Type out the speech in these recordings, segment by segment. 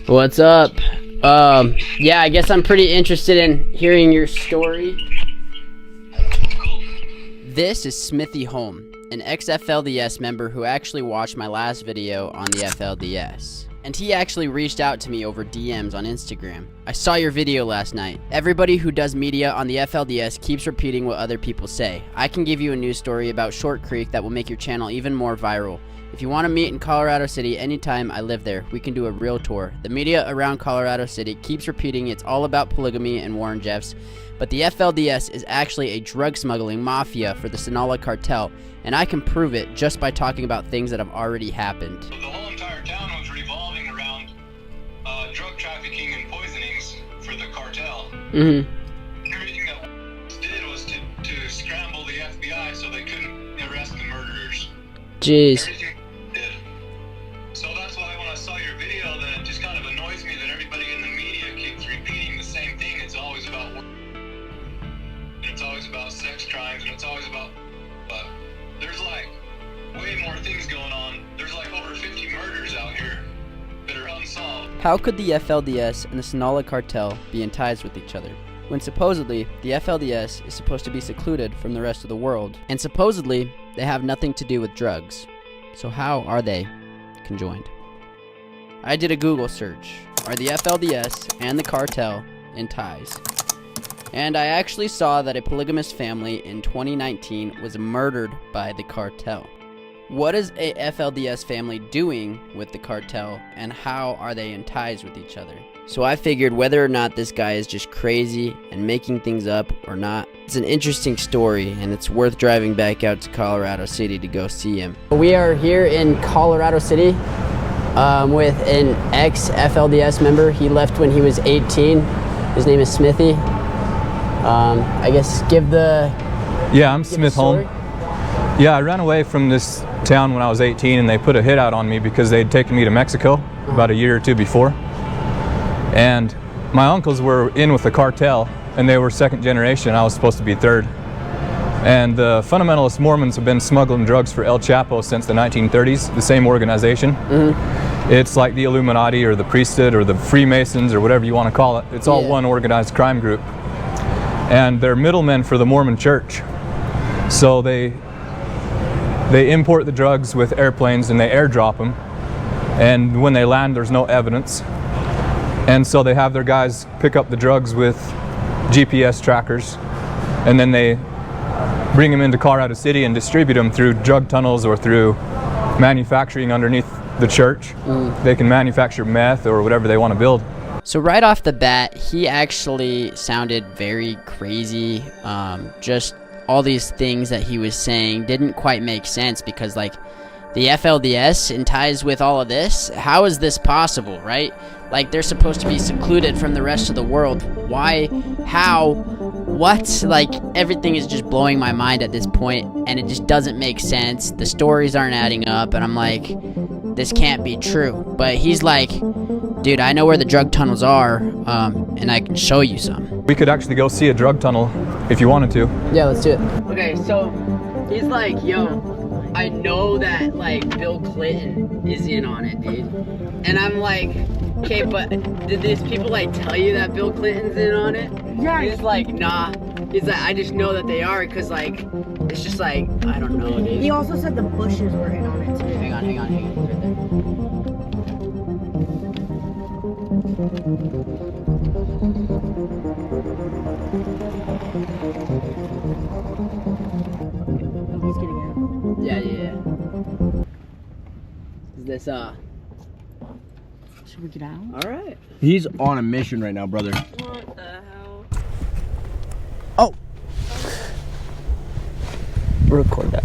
What's up? Yeah, I guess I'm pretty interested in hearing your story. This is Smithy Holm, an ex-FLDS member who actually watched my last video on the FLDS. And he actually reached out to me over DMs on Instagram. I saw your video last night. Everybody who does media on the FLDS keeps repeating what other people say. I can give you a news story about Short Creek that will make your channel even more viral. If you want to meet in Colorado City anytime, I live there. We can do a real tour. The media around Colorado City keeps repeating it's all about polygamy and Warren Jeffs, but the FLDS is actually a drug smuggling mafia for the Sinaloa cartel, and I can prove it just by talking about things that have already happened. The whole entire town was revolving around drug trafficking and poisonings for the cartel. Everything that did was to scramble the FBI so they couldn't arrest the murderers. Jeez. Everything they did. So that's why when I saw your video, that it just kind of annoys me that everybody in the media keeps repeating the same thing. It's always about work, and it's always about sex crimes, and it's always about there's like way more things going on. There's like over 50 murders out here that are unsolved. How could the FLDS and the Sinaloa cartel be in ties with each other, when supposedly the FLDS is supposed to be secluded from the rest of the world, and supposedly they have nothing to do with drugs? So how are they conjoined? I did a Google search. Are the FLDS and the cartel in ties? And I actually saw that a polygamous family in 2019 was murdered by the cartel. What is a FLDS family doing with the cartel, and how are they in ties with each other? So I figured whether or not this guy is just crazy and making things up or not, it's an interesting story, and it's worth driving back out to Colorado City to go see him. We are here in Colorado City with an ex-FLDS member. He left when he was 18. His name is Smithy. I guess give the... Yeah, I'm Smith Holm. Yeah, I ran away from this town when I was 18, and they put a hit out on me because they'd taken me to Mexico about a year or two before. And my uncles were in with the cartel, and they were second generation. I was supposed to be third. And the fundamentalist Mormons have been smuggling drugs for El Chapo since the 1930s, the same organization. It's like the Illuminati or the priesthood or the Freemasons or whatever you want to call it. It's all one organized crime group. And they're middlemen for the Mormon church. So they import the drugs with airplanes and they airdrop them. And when they land, there's no evidence. And so they have their guys pick up the drugs with GPS trackers, and then they bring them into Colorado City and distribute them through drug tunnels or through manufacturing underneath the church. They can manufacture meth or whatever they want to build. So right off the bat, he actually sounded very crazy. Just all these things that he was saying didn't quite make sense, because like the FLDS in ties with all of this, how is this possible, right? Like, they're supposed to be secluded from the rest of the world. Why? How? What? Like, everything is just blowing my mind at this point, and it just doesn't make sense. The stories aren't adding up, and I'm like, this can't be true. But he's like, dude, I know where the drug tunnels are, and I can show you some. We could actually go see a drug tunnel if you wanted to. Yeah, let's do it. Okay, so he's like, yo, I know that, like, Bill Clinton is in on it, dude. And I'm like, okay, but did these people, like, tell you that Bill Clinton's in on it? Yeah. He's like, nah. He's like, I just know that they are, because, like, it's just like, I don't know, dude. He also said the Bushes were in on it, too. Hang on. He's right there. He's getting out. Yeah. Is this, Should we get out? alright. He's on a mission right now, brother. What the hell? Oh! Record that.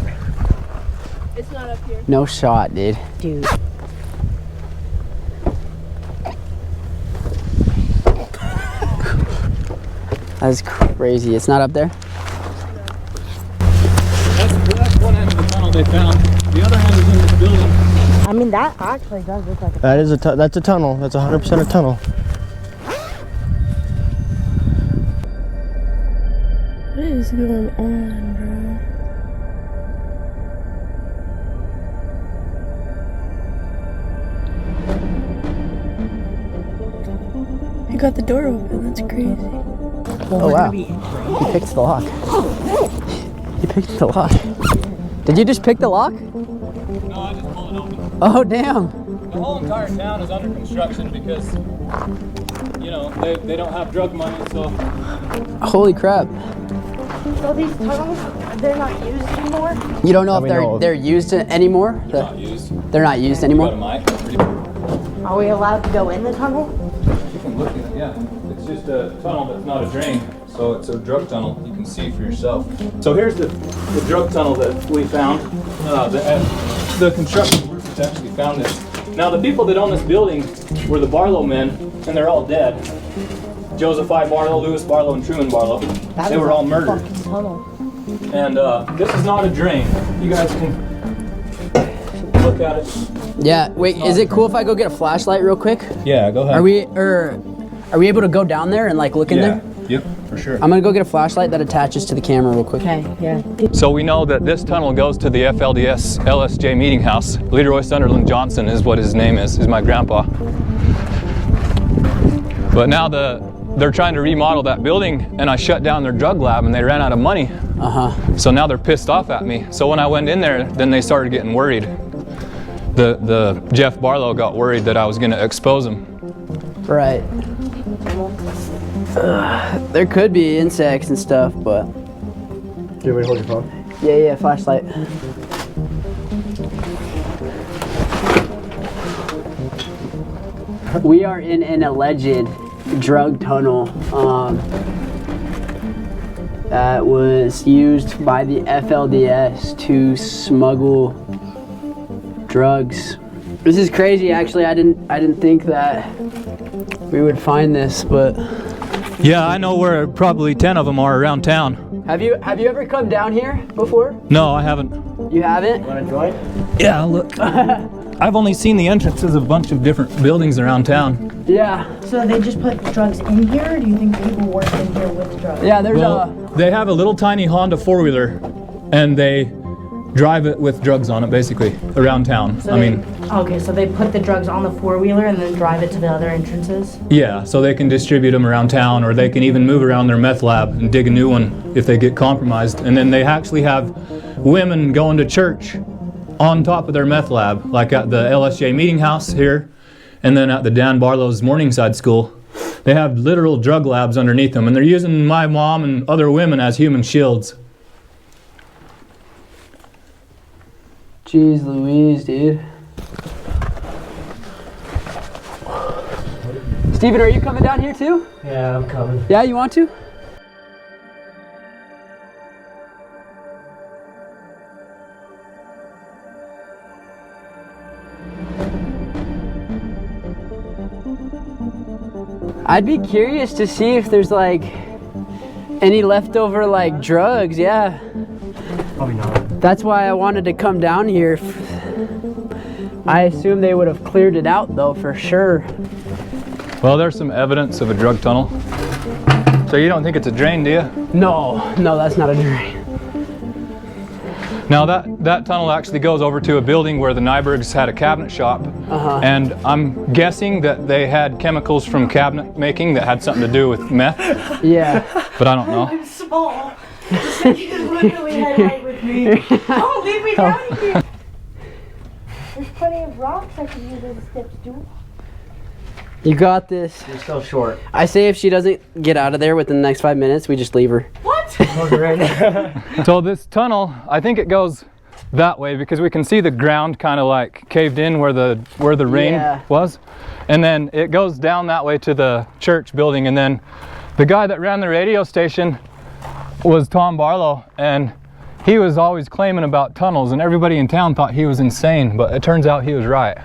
It's not up here. No shot, dude. Dude. That's crazy. It's not up there? That's one end of the tunnel they found. The other end is in this building. I mean, that actually does look like a... That's a tunnel. That's 100% a tunnel. What is going on, bro? got the door open. That's crazy. Oh wow. He picked the lock. He picked the lock. Did you just pick the lock? No, I just pulled it open. Oh damn. The whole entire town is under construction because, you know, they don't have drug money, so. Holy crap. So these tunnels, they're not used anymore? You don't know if they're used anymore? They're not used. They're not used Got anymore? a mic? Are we allowed to go in the tunnel? You can look at it, yeah. It's just a tunnel that's not a drain, so it's a drug tunnel. You can see for yourself. So here's the drug tunnel that we found. The construction workers actually found this. Now the people that own this building were the Barlow men, and they're all dead. Joseph I. Barlow, Lewis Barlow, and Truman Barlow. They were all murdered. And this is not a drain. You guys can look at it. Yeah, wait, is it cool if I go get a flashlight real quick? Yeah, go ahead. Are we able to go down there and like look in there? Yep, for sure. I'm gonna go get a flashlight that attaches to the camera real quick. Okay, yeah. So we know that this tunnel goes to the FLDS LSJ meeting house. Leroy Sunderland Johnson is what his name is my grandpa. But now they're trying to remodel that building, and I shut down their drug lab and they ran out of money. So now they're pissed off at me. So when I went in there, then they started getting worried. The Jeff Barlow got worried that I was gonna expose him. Right. There could be insects and stuff, but. Do you want me to hold your phone? Yeah, flashlight. We are in an alleged drug tunnel that was used by the FLDS to smuggle drugs. This is crazy. Actually, I didn't think that we would find this, but Yeah, I know where probably 10 of them are around town. have you ever come down here before? No, I haven't. You haven't? Want to join? Yeah, look. I've only seen the entrances of a bunch of different buildings around town. Yeah. So they just put drugs in here, or do you think people work in here with drugs? Yeah, there's They have a little tiny Honda four-wheeler, and they drive it with drugs on it, basically, around town. So okay, so they put the drugs on the four-wheeler and then drive it to the other entrances? Yeah, so they can distribute them around town, or they can even move around their meth lab and dig a new one if they get compromised. And then they actually have women going to church on top of their meth lab, like at the LSJ meeting house here, and then at the Dan Barlow's Morningside School. They have literal drug labs underneath them, and they're using my mom and other women as human shields. Jeez Louise, dude. Steven, are you coming down here too? Yeah, I'm coming. Yeah, you want to? I'd be curious to see if there's like any leftover like drugs, yeah. Probably not. That's why I wanted to come down here. I assume they would have cleared it out though, for sure. Well, there's some evidence of a drug tunnel. So you don't think it's a drain, do you? No, that's not a drain. Now that tunnel actually goes over to a building where the Nybergs had a cabinet shop. And I'm guessing that they had chemicals from cabinet making that had something to do with meth, Yeah. but I don't know. I'm small. Just like you can literally head right with me. Don't leave me down here. There's plenty of rocks I can use as steps, dude. You got this. You're still short. I say if she doesn't get out of there within the next 5 minutes, we just leave her. What? So this tunnel, I think it goes that way because we can see the ground kind of like caved in where the rain Yeah. was. And then it goes down that way to the church building. And then the guy that ran the radio station was Tom Barlow, and he was always claiming about tunnels, and everybody in town thought he was insane, but it turns out he was right.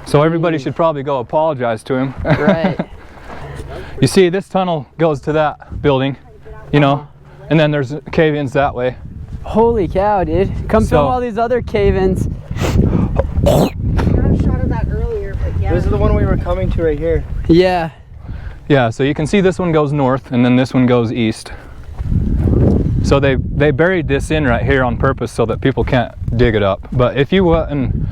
So everybody should probably go apologize to him. Right. You see, this tunnel goes to that building, you know, and then there's cave-ins that way. Holy cow, dude. Come film all these other cave-ins. I got a shot of that earlier, but yeah. This is the one we were coming to right here. Yeah. Yeah, so you can see this one goes north and then this one goes east. So they buried this in right here on purpose so that people can't dig it up. But if you went and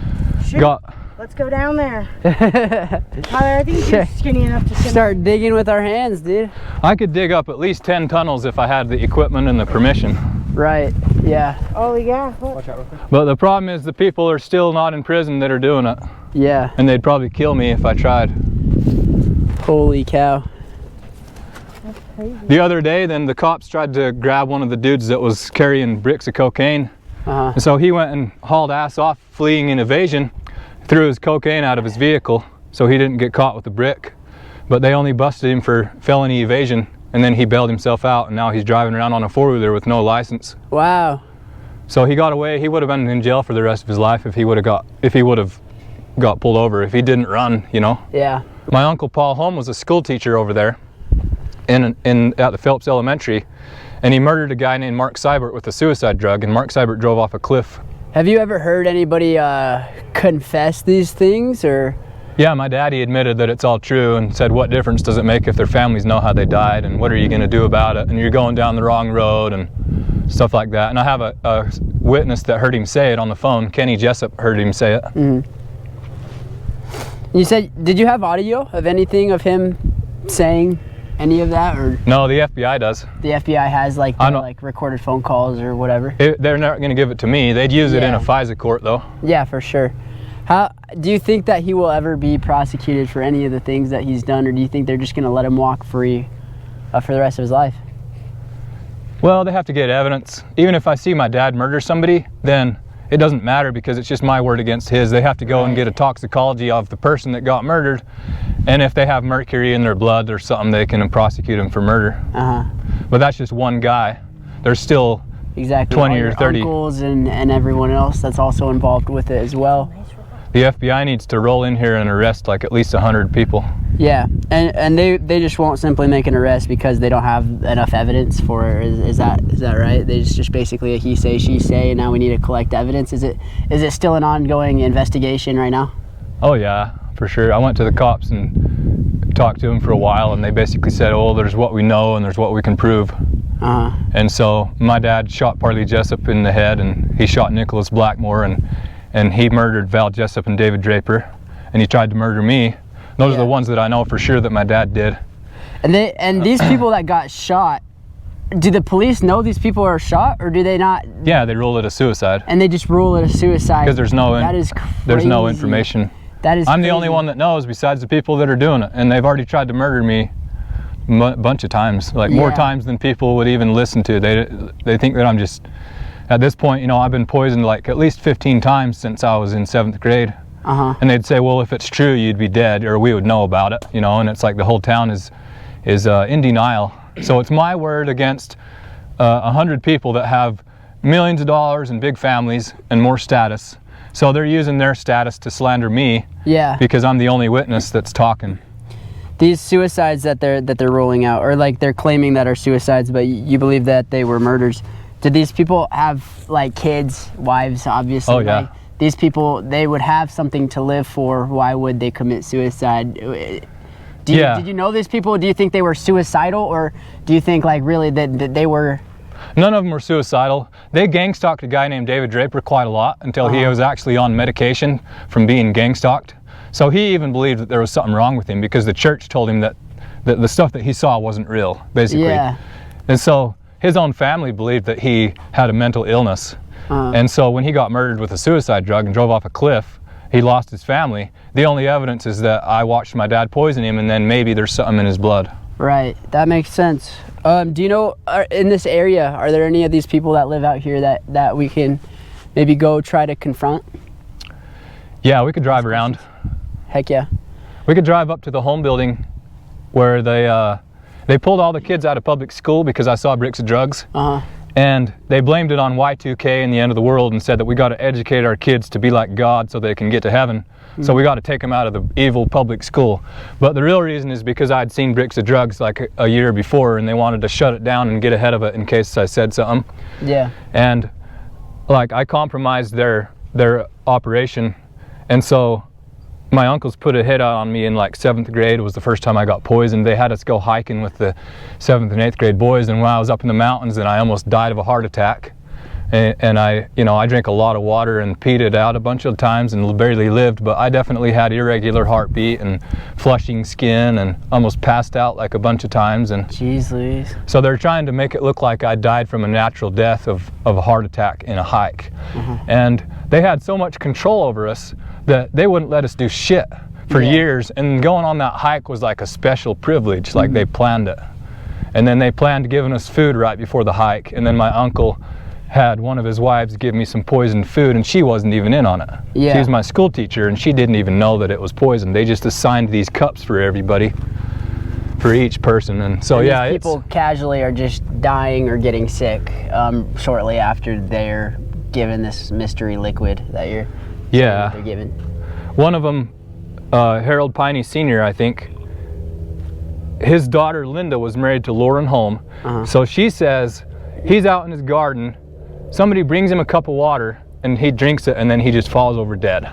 got... Let's go down there. Tyler, I think you're skinny enough to Start digging with our hands, dude. I could dig up at least 10 tunnels if I had the equipment and the permission. Right, yeah. Oh, yeah. Watch out real quick. But the problem is the people are still not in prison that are doing it. Yeah. And they'd probably kill me if I tried. Holy cow. That's crazy. The other day, then the cops tried to grab one of the dudes that was carrying bricks of cocaine. Uh-huh. And so he went and hauled ass off, fleeing in evasion, threw his cocaine out of his vehicle so he didn't get caught with the brick. But they only busted him for felony evasion, and then he bailed himself out, and now he's driving around on a four-wheeler with no license. Wow. So he got away. He would have been in jail for the rest of his life if he would have got pulled over, if he didn't run, you know. Yeah. My uncle Paul Holm was a school teacher over there at the Phelps Elementary, and he murdered a guy named Mark Seibert with a suicide drug, and Mark Seibert drove off a cliff. Have you ever heard anybody confess these things, or? Yeah, my daddy admitted that it's all true and said, what difference does it make if their families know how they died, and what are you going to do about it, and you're going down the wrong road and stuff like that. And I have a witness that heard him say it on the phone. Kenny Jessup heard him say it. Mm-hmm. You said, did you have audio of anything of him saying any of that, or? No, the FBI does. The FBI has like recorded phone calls or whatever? They're not going to give it to me. They'd use it in a FISA court though. Yeah, for sure. How do you think that he will ever be prosecuted for any of the things that he's done, or do you think they're just going to let him walk free for the rest of his life? Well, they have to get evidence. Even if I see my dad murder somebody, then it doesn't matter because it's just my word against his. They have to go and get a toxicology of the person that got murdered, and if they have mercury in their blood or something, they can prosecute him for murder. But that's just one guy. There's still 20 or 30 uncles and everyone else that's also involved with it as well. The FBI needs to roll in here and arrest like at least 100 people. Yeah, and they just won't simply make an arrest because they don't have enough evidence for it. Is that right? It's just basically a he say, she say, and now we need to collect evidence. Is it still an ongoing investigation right now? Oh yeah, for sure. I went to the cops and talked to them for a while, and they basically said, oh, there's what we know and there's what we can prove. And so my dad shot Parley Jessup in the head, and he shot Nicholas Blackmore, and he murdered Val Jessup and David Draper, and he tried to murder me. Those are the ones that I know for sure that my dad did. And these people that got shot, do the police know these people are shot, or do they not? Yeah, they rule it a suicide. And they just rule it a suicide because there's no information. That is. I'm the only one that knows besides the people that are doing it, and they've already tried to murder me a bunch of times, like more times than people would even listen to. They think that I'm just, at this point, you know, I've been poisoned like at least 15 times since I was in 7th grade. And they'd say, well, if it's true, you'd be dead, or we would know about it, you know. And it's like the whole town is in denial. So it's my word against 100 people that have millions of dollars and big families and more status. So they're using their status to slander me. Yeah. Because I'm the only witness that's talking. These suicides that they're rolling out, or like they're claiming that are suicides, but you believe that they were murders. Did these people have like kids, wives, obviously? Oh yeah. Like, these people, they would have something to live for. Why would they commit suicide? Did you know these people? Do you think they were suicidal, or do you think like really that they were? None of them were suicidal. They gang stalked a guy named David Draper quite a lot until he was actually on medication from being gang stalked. So he even believed that there was something wrong with him because the church told him that the stuff that he saw wasn't real, basically. Yeah. And so his own family believed that he had a mental illness. And so when he got murdered with a suicide drug and drove off a cliff, he lost his family. The only evidence is that I watched my dad poison him, and then maybe there's something in his blood. Right, that makes sense. Do you know, in this area, are there any of these people that live out here that we can maybe go try to confront? Yeah, we could drive around. Heck yeah. We could drive up to the home building where they pulled all the kids out of public school because I saw bricks of drugs. And they blamed it on Y2K and the end of the world and said that we got to educate our kids to be like God so they can get to heaven. So we got to take them out of the evil public school. But the real reason is because I'd seen bricks of drugs like a year before, and they wanted to shut it down and get ahead of it in case I said something. Yeah. And like I compromised their operation, and so my uncles put a hit out on me in like 7th grade. It was the first time I got poisoned. They had us go hiking with the 7th and 8th grade boys, and when I was up in the mountains, and I almost died of a heart attack. And I, you know, I drank a lot of water and peed it out a bunch of times and barely lived, but I definitely had irregular heartbeat and flushing skin and almost passed out like a bunch of times. And Jeez Louise. so they're trying to make it look like I died from a natural death of a heart attack in a hike. And they had so much control over us that they wouldn't let us do shit for years, and going on that hike was like a special privilege, like they planned it. And then they planned giving us food right before the hike, and then my uncle had one of his wives give me some poisoned food, and she wasn't even in on it. Yeah. She was my school teacher, and she didn't even know that it was poison. They just assigned these cups for everybody, for each person. And so, And yeah, these people casually are just dying or getting sick shortly after they're given this mystery liquid that you're they're given. One of them, Harold Piney Sr., I think, his daughter Linda was married to Lauren Holm. So she says he's out in his garden, somebody brings him a cup of water and he drinks it, and then he just falls over dead.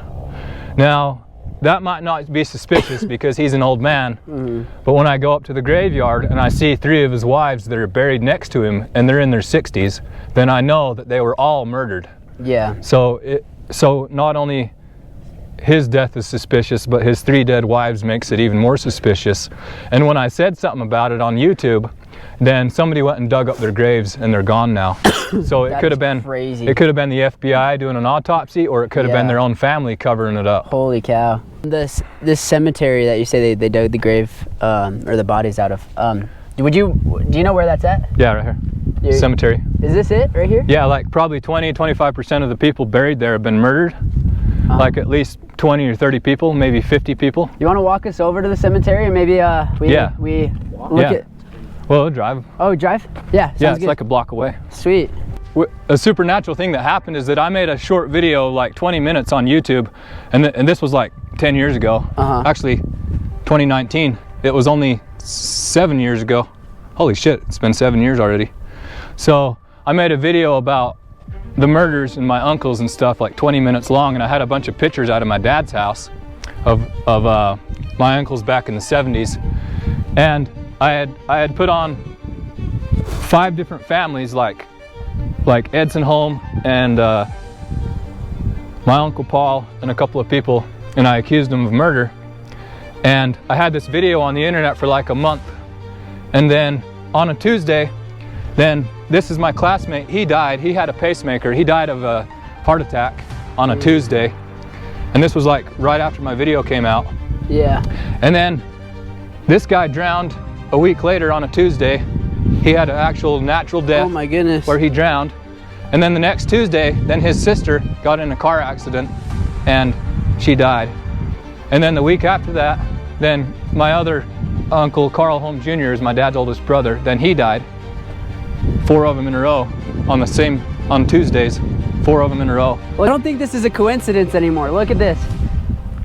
Now, that might not be suspicious because he's an old man, but when I go up to the graveyard and I see 3 of his wives that are buried next to him and they're in their 60s, then I know that they were all murdered. Yeah. So not only his death is suspicious, but his 3 dead wives makes it even more suspicious. And when I said something about it on YouTube, then somebody went and dug up their graves and they're gone now. So it could have been crazy. It could have been the FBI doing an autopsy, or it could have been their own family covering it up. Holy cow. This cemetery that you say they dug the grave or the bodies out of, do you know where that's at? Yeah, right here. Cemetery. Is this it right here? Yeah, like probably 20-25% of the people buried there have been murdered. Like at least 20 or 30 people, maybe 50 people. You want to walk us over to the cemetery and maybe we look at... Well, drive. Oh, drive? Yeah, yeah, it's good. like a block away. Sweet. A supernatural thing that happened is that I made a short video, like 20 minutes on YouTube, and this was like 10 years ago. Actually, 2019. It was only 7 years ago. Holy shit, it's been 7 years already. So I made a video about the murders and my uncles and stuff, like 20 minutes long, and I had a bunch of pictures out of my dad's house of my uncles back in the 70s. And I had put on 5 different families, like Edson Holm and my Uncle Paul and a couple of people, and I accused them of murder. And I had this video on the internet for like a month. And then on a Tuesday, then this is my classmate, he died, he had a pacemaker, he died of a heart attack on a Tuesday. And this was like right after my video came out. Yeah. And then this guy drowned a week later on a Tuesday. He had an actual natural death. Oh my goodness. Where he drowned. And then the next Tuesday, then his sister got in a car accident and she died. And then the week after that, then my other uncle, Carl Holm Jr., is my dad's oldest brother, then he died. 4 of them in a row on Tuesdays, 4 of them in a row. Well, I don't think this is a coincidence anymore. Look at this.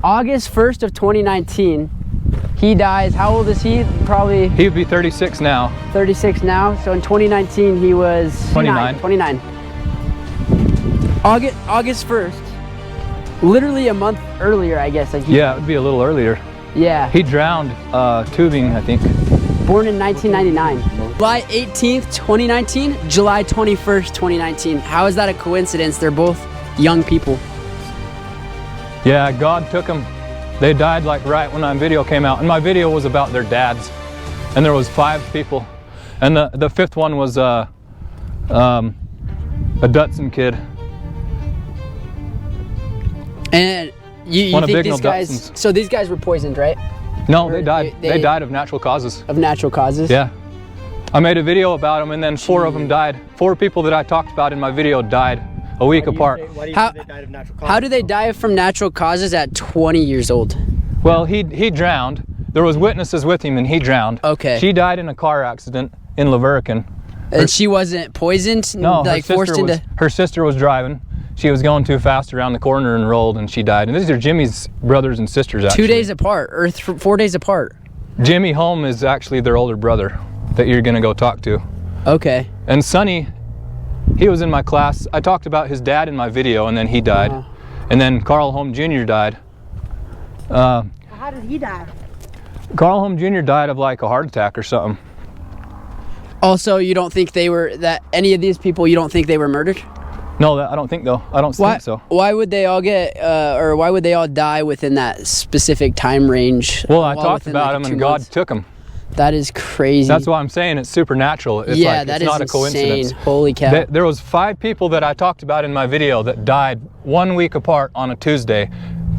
August 1st of 2019, he dies. How old is he? Probably... He would be 36 now. 36 now. So in 2019, he was... 29. 29. August 1st. Literally a month earlier, I guess. Like Yeah, it would be a little earlier. Yeah. He drowned tubing, I think. Born in 1999. July 18th, 2019. July 21st, 2019. How is that a coincidence? They're both young people. Yeah, God took them. They died like right when my video came out. And my video was about their dads. And there was 5 people. And the 5th one was a Dutson kid. And you think these guys... Dutsons. So these guys were poisoned, right? No, they died. They died of natural causes. Of natural causes? Yeah. I made a video about them, and then 4 of them died. 4 people that I talked about in my video died a week apart. Why do you say they died of natural causes? How do they die from natural causes at 20 years old? Well, he drowned. There was witnesses with him, and he drowned. Okay. She died in a car accident in Laverican. And she wasn't poisoned? No, like her sister was driving. She was going too fast around the corner and rolled, and she died. And these are Jimmy's brothers and sisters, actually. 2 days apart, or 4 days apart. Jimmy Holm is actually their older brother that you're gonna go talk to. Okay. And Sonny, he was in my class. I talked about his dad in my video, and then he died. And then Carl Holm Jr. died. How did he die? Carl Holm Jr. died of like a heart attack or something. Also, you don't think any of these people, you don't think they were murdered? No, I don't think though. I don't think so. Why would they all get, or why would they all die within that specific time range? Well, I talked about them and God took them. That is crazy. That's why I'm saying it's supernatural. It's yeah, like, that it's is not a coincidence. insane. Holy cow. There was 5 people that I talked about in my video that died 1 week apart on a Tuesday,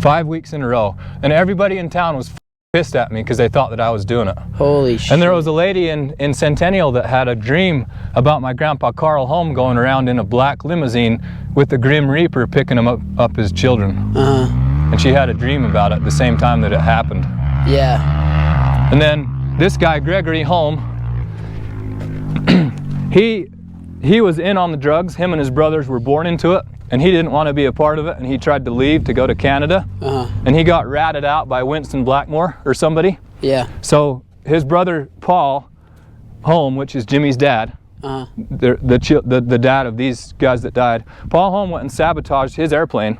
5 weeks in a row. And everybody in town was pissed at me because they thought that I was doing it. Holy shit. And there was a lady in Centennial that had a dream about my grandpa Carl Holm going around in a black limousine with the Grim Reaper picking him up his children. And she had a dream about it the same time that it happened. Yeah. And then this guy, Gregory Holm, he was in on the drugs. Him and his brothers were born into it, and he didn't want to be a part of it, and he tried to leave to go to Canada. And he got ratted out by Winston Blackmore or somebody. Yeah. So his brother Paul Holm, which is Jimmy's dad, the dad of these guys that died, Paul Holm went and sabotaged his airplane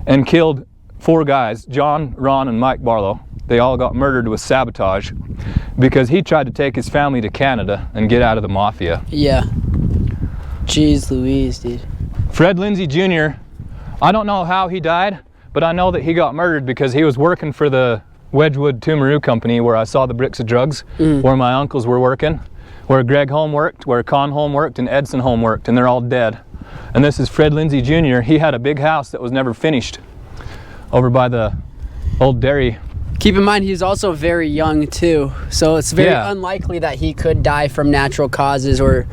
and killed 4 guys, John, Ron, and Mike Barlow. They all got murdered with sabotage because he tried to take his family to Canada and get out of the Mafia. Yeah. Jeez Louise, dude. Fred Lindsay Jr., I don't know how he died, but I know that he got murdered because he was working for the Wedgwood Tumaru Company where I saw the bricks of drugs, where my uncles were working, where Greg Holm worked, where Con Holm worked, and Edson Holm worked, and they're all dead. And this is Fred Lindsay Jr. He had a big house that was never finished over by the old dairy. Keep in mind he's also very young too, so it's very unlikely that he could die from natural causes, or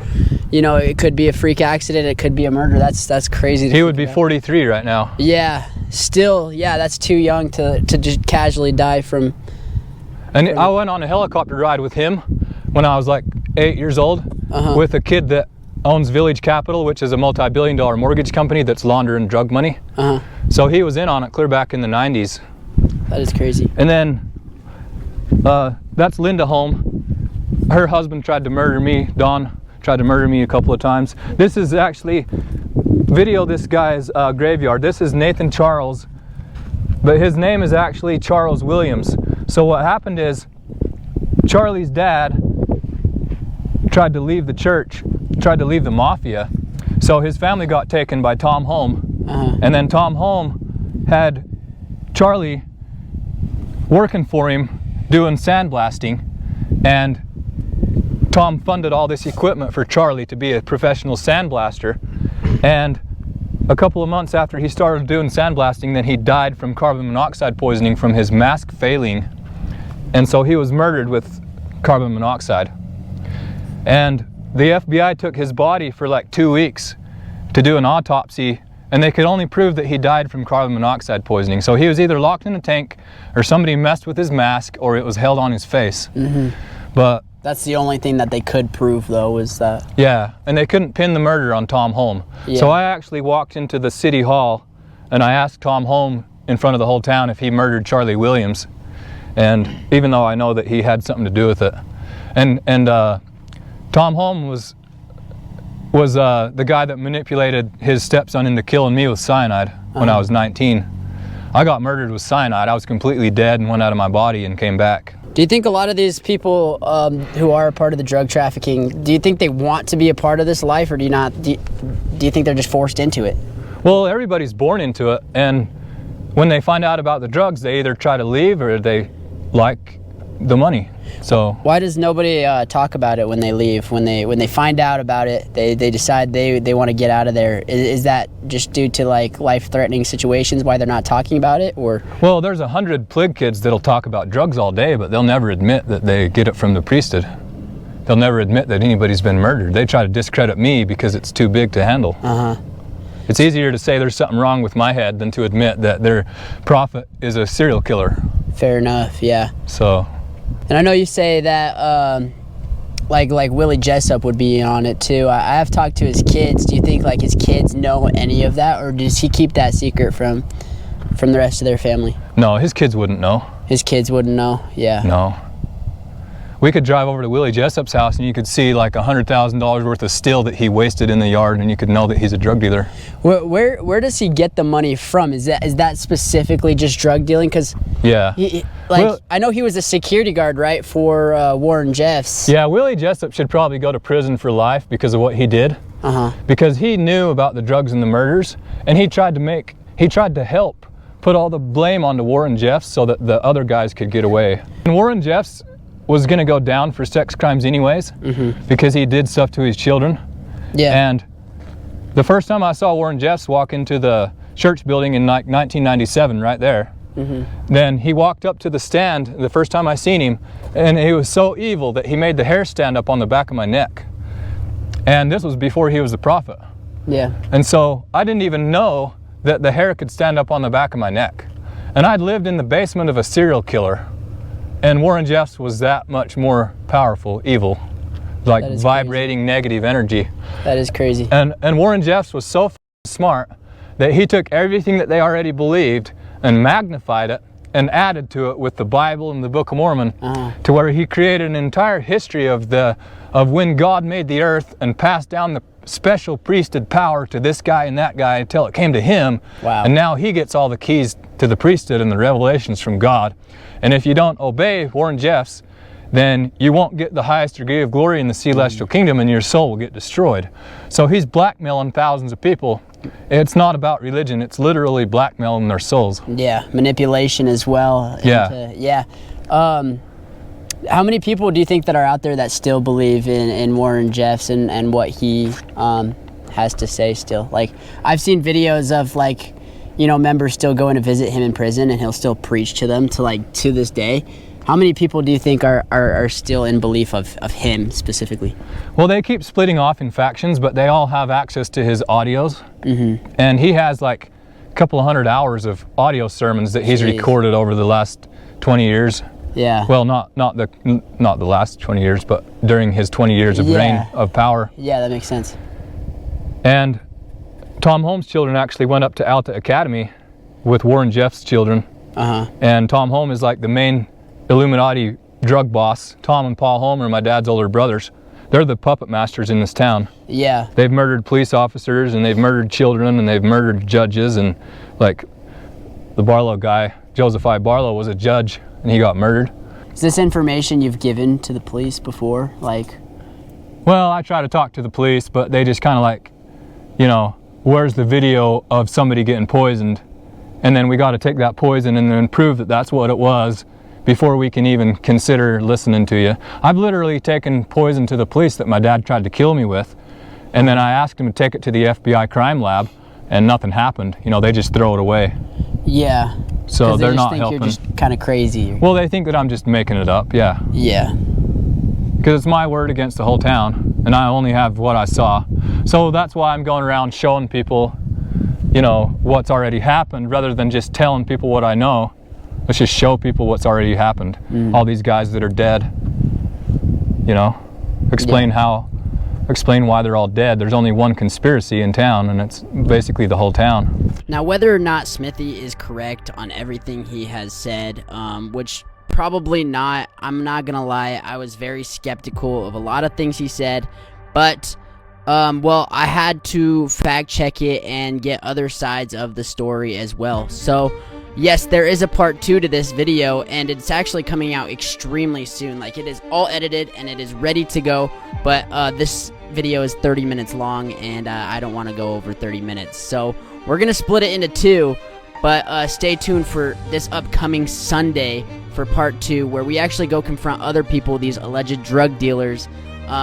you know, it could be a freak accident, it could be a murder. That's crazy. He would be 43 right now. Yeah, still, yeah, that's too young to just casually die from. And I went on a helicopter ride with him when I was like 8 years old with a kid that owns Village Capital, which is a multi-billion-dollar mortgage company that's laundering drug money. So he was in on it clear back in the 90s. That is crazy. And then that's Linda Holm. Her husband tried to murder me. Don tried to murder me a couple of times. This is actually video this guy's graveyard. This is Nathan Charles, but his name is actually Charles Williams. So what happened is Charlie's dad tried to leave the church, tried to leave the Mafia. So his family got taken by Tom Holm. And then Tom Holm had Charlie working for him doing sandblasting, and Tom funded all this equipment for Charlie to be a professional sandblaster. And a couple of months after he started doing sandblasting, then he died from carbon monoxide poisoning from his mask failing. And so he was murdered with carbon monoxide. And the FBI took his body for like 2 weeks to do an autopsy, and they could only prove that he died from carbon monoxide poisoning. So he was either locked in a tank, or somebody messed with his mask, or it was held on his face. But that's the only thing that they could prove, though, was that. Yeah, and they couldn't pin the murder on Tom Holm. So I actually walked into the city hall, and I asked Tom Holm in front of the whole town if he murdered Charlie Williams. And even though I know that he had something to do with it. And Tom Holm was the guy that manipulated his stepson into killing me with cyanide when I was 19. I got murdered with cyanide. I was completely dead and went out of my body and came back. Do you think a lot of these people who are a part of the drug trafficking, do you think they want to be a part of this life, or do you not? Do you think they're just forced into it? Well, everybody's born into it, and when they find out about the drugs, they either try to leave or they like the money. So why does nobody talk about it when they leave? When they find out about it, they decide they want to get out of there. Is that just due to like life-threatening situations why they're not talking about it, or? Well, there's 100 plig kids that'll talk about drugs all day, but they'll never admit that they get it from the priesthood. They'll never admit that anybody's been murdered. They try to discredit me because it's too big to handle. It's easier to say there's something wrong with my head than to admit that their prophet is a serial killer. Fair enough, yeah. So. And I know you say that like Willie Jessup would be on it too. I have talked to his kids. Do you think like his kids know any of that, or does he keep that secret from the rest of their family? No, his kids wouldn't know. His kids wouldn't know, yeah. No. we could drive over to Willie Jessup's house and you could see like $100,000 worth of steel that he wasted in the yard, and you could know that he's a drug dealer. Where does he get the money from? Is that specifically just drug dealing? Because yeah, well, I know he was a security guard, right, for Warren Jeffs. Yeah, Willie Jessup should probably go to prison for life because of what he did. Because he knew about the drugs and the murders, and he tried to help put all the blame onto Warren Jeffs so that the other guys could get away. And Warren Jeffs was going to go down for sex crimes anyways, because he did stuff to his children. Yeah. And the first time I saw Warren Jeffs walk into the church building in like 1997, right there, then he walked up to the stand the first time I seen him, and he was so evil that he made the hair stand up on the back of my neck. And this was before he was a prophet. Yeah. And so I didn't even know that the hair could stand up on the back of my neck. And I'd lived in the basement of a serial killer. And Warren Jeffs was that much more powerful, evil, like vibrating negative energy. That is crazy. And Warren Jeffs was so smart that he took everything that they already believed and magnified it and added to it with the Bible and the Book of Mormon, to where he created an entire history of when God made the earth and passed down the special priesthood power to this guy and that guy until it came to him. Wow. And now he gets all the keys to the priesthood and the revelations from God. And if you don't obey Warren Jeffs, then you won't get the highest degree of glory in the celestial kingdom, and your soul will get destroyed. So he's blackmailing thousands of people. It's not about religion, it's literally blackmailing their souls. Yeah, manipulation as well. Yeah. How many people do you think that are out there that still believe in Warren Jeffs and what he has to say still? Like, I've seen videos of, like, you know, members still going to visit him in prison, and he'll still preach to them to this day. How many people do you think are still in belief of him specifically? Well, they keep splitting off in factions, but they all have access to his audios. And he has like a couple of 100 hours of audio sermons that he's recorded over the last 20 years. Yeah. Well, not the last 20 years, but during his 20 years of reign of power. Yeah, that makes sense. And Tom Holmes' children actually went up to Alta Academy with Warren Jeffs' children. And Tom Holmes is like the main Illuminati drug boss. Tom and Paul Holm are my dad's older brothers. They're the puppet masters in this town. Yeah. They've murdered police officers, and they've murdered children, and they've murdered judges, and like the Barlow guy, Joseph I. Barlow, was a judge and he got murdered. Is this information you've given to the police before? Like, well, I try to talk to the police, but they just kind of like, you know, where's the video of somebody getting poisoned? And then we got to take that poison and then prove that that's what it was before we can even consider listening to you. I've literally taken poison to the police that my dad tried to kill me with, and then I asked him to take it to the FBI crime lab, and nothing happened. You know, they just throw it away. Yeah. So they're not You're helping. just kind of crazy. Well, they think that I'm just making it up. Yeah. Yeah. Because it's my word against the whole town, and I only have what I saw. So that's why I'm going around showing people, you know, what's already happened, rather than just telling people what I know. Let's just show people what's already happened. All these guys that are dead, you know, explain why they're all dead. There's only one conspiracy in town, and it's basically the whole town. Now, whether or not Smithy is correct on everything he has said, which probably not, I'm not gonna lie, I was very skeptical of a lot of things he said, but well, I had to fact check it and get other sides of the story as well. So yes, there is a part 2 to this video, and it's actually coming out extremely soon. Like, it is all edited and it is ready to go, but this video is 30 minutes long, and I don't want to go over 30 minutes. So we're gonna split it into 2, but stay tuned for this upcoming Sunday for part 2, where we actually go confront other people, these alleged drug dealers.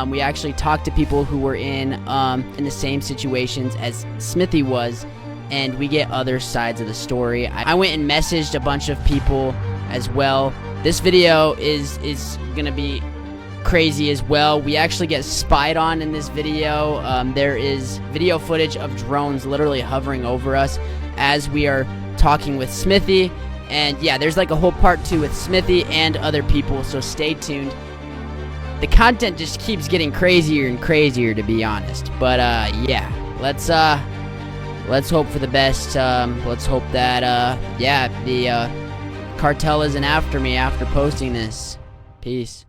We actually talk to people who were in the same situations as Smithy was, and we get other sides of the story. I went and messaged a bunch of people as well. This video is gonna be crazy as well. We actually get spied on in this video. There is video footage of drones literally hovering over us as we are talking with Smithy. And yeah, there's like a whole part 2 with Smithy and other people, so stay tuned. The content just keeps getting crazier and crazier, to be honest. But yeah, let's hope for the best. Let's hope that yeah, the cartel isn't after me after posting this. Peace.